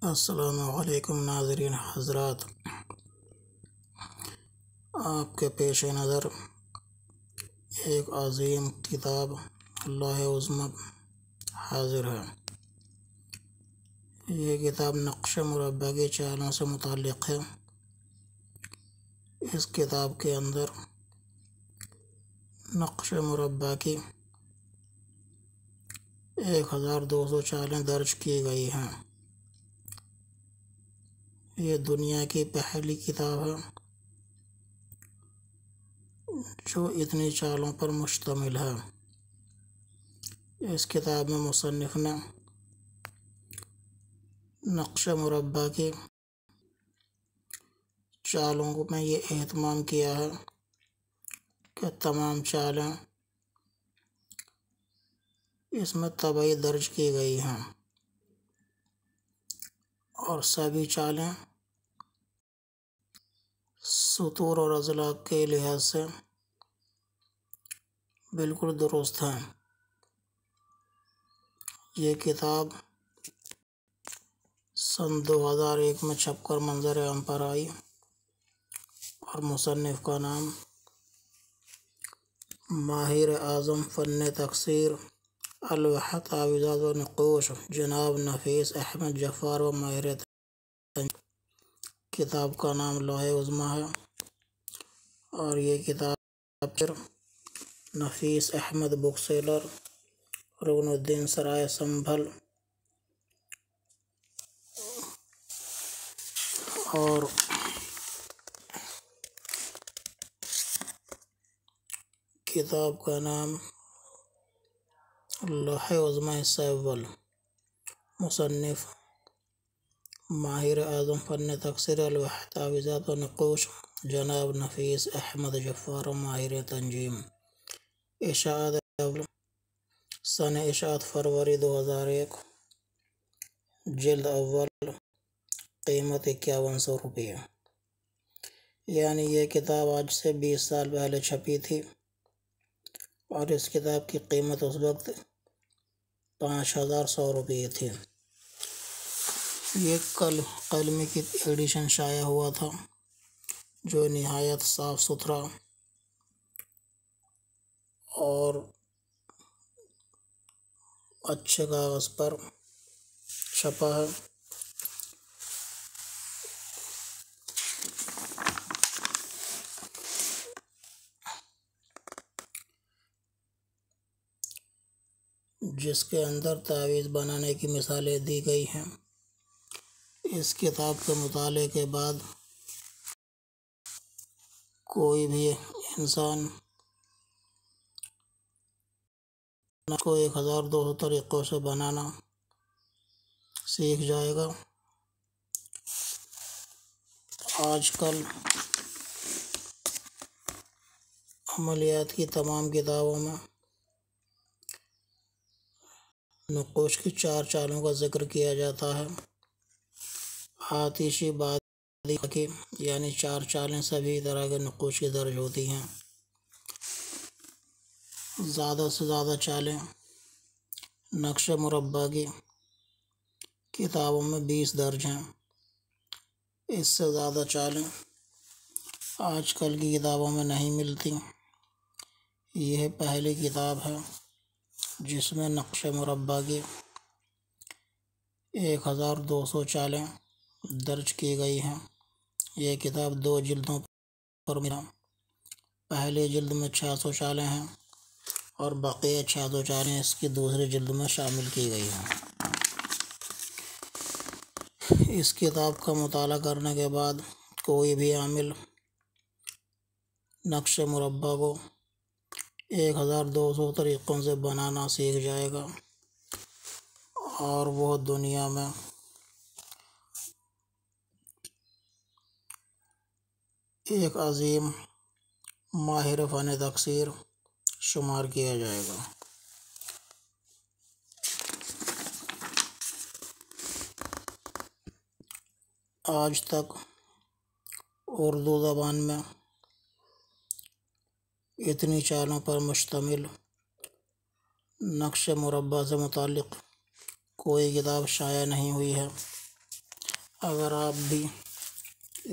अस्सलामुअलैकुम नाज़रीन हज़रात, आपके पेश नज़र एक अज़ीम किताब लौह उज़्मा हाज़िर है। ये किताब नक्श मुरब्बा की चालों से मुताल्लिक़ है। इस किताब के अंदर नक्श मुरब्बा की 1200 चालें दर्ज की गई हैं। ये दुनिया की पहली किताब है जो इतनी चालों पर मुश्तमिल है। इस किताब में मुसन्निफ़ ने नक्श मुरब्बा की चालों में ये एहतमाम किया है कि तमाम चालें इसमें तबई दर्ज की गई हैं और सभी चालें सुतूर और अज़ला के लिहाज से बिल्कुल दुरुस्त हैं। ये किताब सन 2001 में छपकर मंज़र आम पर आई और मुसन्निफ़ का नाम माहिर आज़म फ़न तक़सीर अल-वहत तावीज़ात व नक़ूश जनाब नफ़ीस अहमद जफ़ार व माहिर तंजीम। किताब का नाम लौह उज़्मा है और ये किताब नफ़ीस अहमद बुक सेलर, रुकनुद्दीन सराय, संभल और किताब का नाम लौह उज़्मा हिस्सा अव्वल, मुसन्निफ़ माहिर आज़म फ़न तक़सीर अल-वहत तावीज़ात व नक़ूश जनाब नफ़ीस अहमद जफ़ार माहिर तंजीम। इशाअत अव्वल सन इशाअत फरवरी 2001, जिल्द अव्वल, कीमत 5100 रुपये। यानी ये किताब आज से 20 साल पहले छपी थी और इस किताब की कीमत उस वक्त 5100 रुपये थी। ये कलमी की एडिशन शाया हुआ था जो निहायत साफ़ सुथरा और अच्छे कागज़ पर छपा है। जिसके अंदर तावीज़ बनाने की मिसालें दी गई हैं। इस किताब के मुताले के बाद कोई भी इंसान को 1200 तरीक़ों से बनाना सीख जाएगा। आजकल अमलियात की तमाम किताबों में नक़ूश की 4 चालों का ज़िक्र किया जाता है। आतिशी बादी की यानी 4 चालें सभी तरह के नक़ूश की दर्ज होती हैं। ज़्यादा से ज़्यादा चालें नक्श मुरब्बा की किताबों में 20 दर्ज हैं। इससे ज़्यादा चालें आजकल की किताबों में नहीं मिलती। यह पहली किताब है जिसमें नक्श मुरब्बा की 1200 चालें दर्ज की गई हैं। यह किताब 2 जिल्दों पर मिला। पहली जिल्द में 600 चालें हैं और बक़िया 600 चालें इसकी दूसरी जिल्द में शामिल की गई हैं। इस किताब का मुताला करने के बाद कोई भी आमिल नक्श मुरब्बा को 1200 तरीक़ों से बनाना सीख जाएगा और वह दुनिया में एक अज़ीम माहिर फ़न तक़सीर शुमार किया जाएगा। आज तक उर्दू ज़बान में इतनी चालों पर मुश्तमिल नक्श मुरब्बा से मुताल्लिक़ कोई किताब शाया नहीं हुई है। अगर आप भी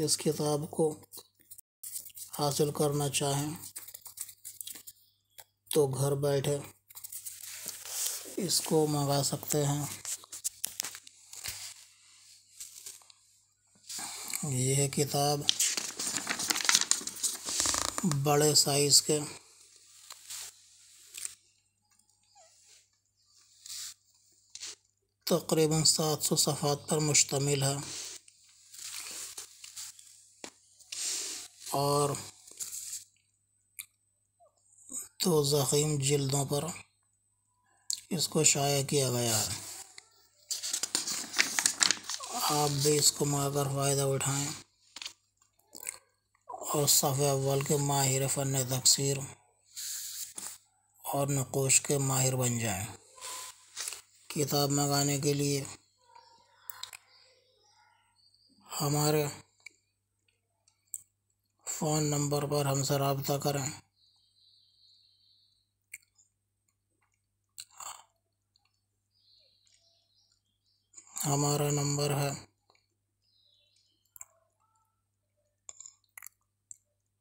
इस किताब को हासिल करना चाहें तो घर बैठे इसको मंगा सकते हैं। यह किताब बड़े साइज के तकरीबन 700 सफ़हात पर मुश्तमिल है और 2 ज़ख़ीम जिल्दों पर इसको शाया किया गया है। आप भी इसको मंगाकर फ़ायदा उठाएं और सफ़े अव्वल के माहिर फ़न तफसीर और नक़ूश के माहिर बन जाएं। किताब मंगाने के लिए हमारे फ़ोन नंबर पर हमसे रब्ता करें। हमारा नंबर है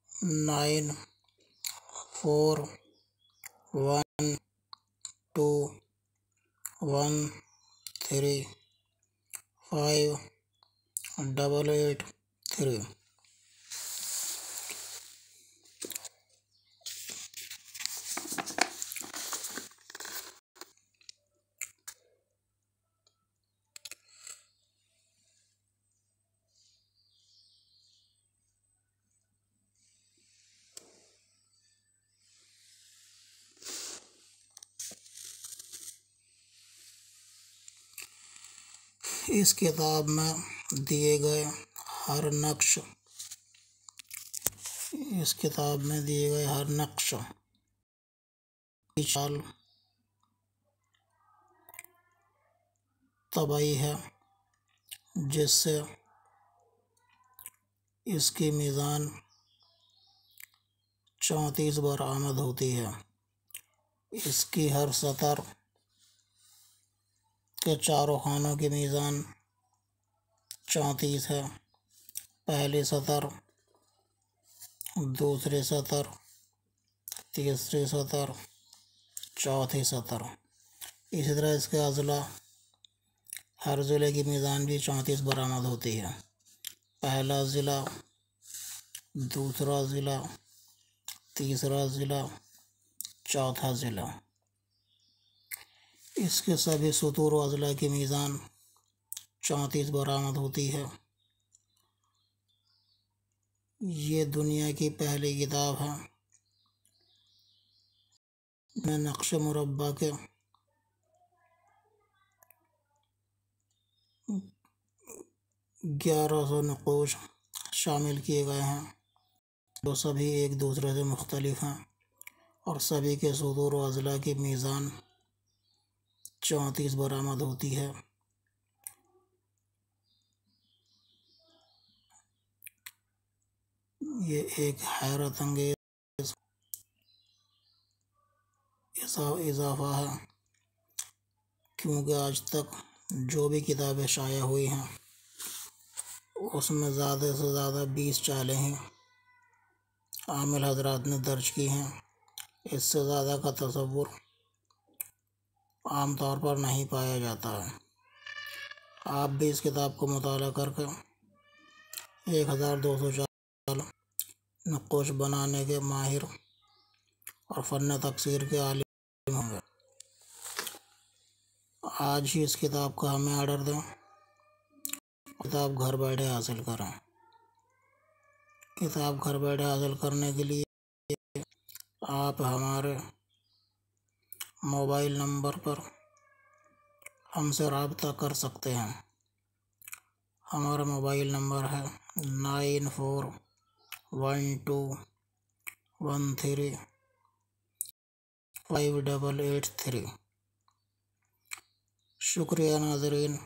9412135883। इस किताब में दिए गए हर नक्श की चाल तबाही है, जिससे इसकी मीज़ान 34 बरामद होती है। इसकी हर सतर के चारों खानों की मीज़ान 34 है। पहली सतर, दूसरी सतर, तीसरी सतर, चौथी सतर। इसी तरह इसके अज़ला, हर ज़िले की मीज़ान भी 34 बरामद होती है। पहला ज़िला, दूसरा ज़िला, तीसरा ज़िला, चौथा ज़िला। इसके सभी सुतूर व अज़ला की मीज़ान 34 बरामद होती है। ये दुनिया की पहली किताब है में नक्श मुरब्बा के 1100 नक़ूश शामिल किए गए हैं, जो सभी एक दूसरे से मुख्तलिफ हैं और सभी के सुतूर व अज़ला की मीज़ान 34 बरामद होती है। ये एक हैरत अंगेज़ इजाफ़ा है, क्योंकि आज तक जो भी किताबें शाया हुई हैं उसमें ज़्यादा से ज़्यादा 20 चालें ही आमिल हज़रात ने दर्ज की हैं। इससे ज़्यादा का तसव्वुर आम तौर पर नहीं पाया जाता है। आप भी इस किताब को मुताला करके 1200 चाल नक़ूश बनाने के माहिर और फ़न तफसीर के आलिम होंगे। आज ही इस किताब का हमें ऑर्डर दें, किताब घर बैठे हासिल करें। किताब घर बैठे हासिल करने के लिए आप हमारे मोबाइल नंबर पर हमसे रब्ता कर सकते हैं। हमारा मोबाइल नंबर है 9412135883। शुक्रिया नाज़रीन।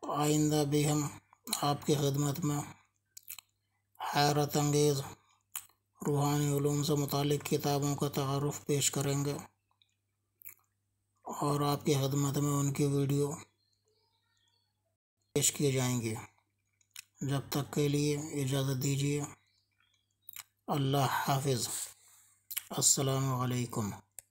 आइंदा भी हम आपकी खिदमत में हैरत अंगेज़ रूहानी उलूम से मुतालिक किताबों का तारुफ़ पेश करेंगे और आपकी खिदमत में उनकी वीडियो पेश किए जाएंगे। जब तक के लिए इजाज़त दीजिए। अल्लाह हाफिज़। अस्सलामु अलैकुम।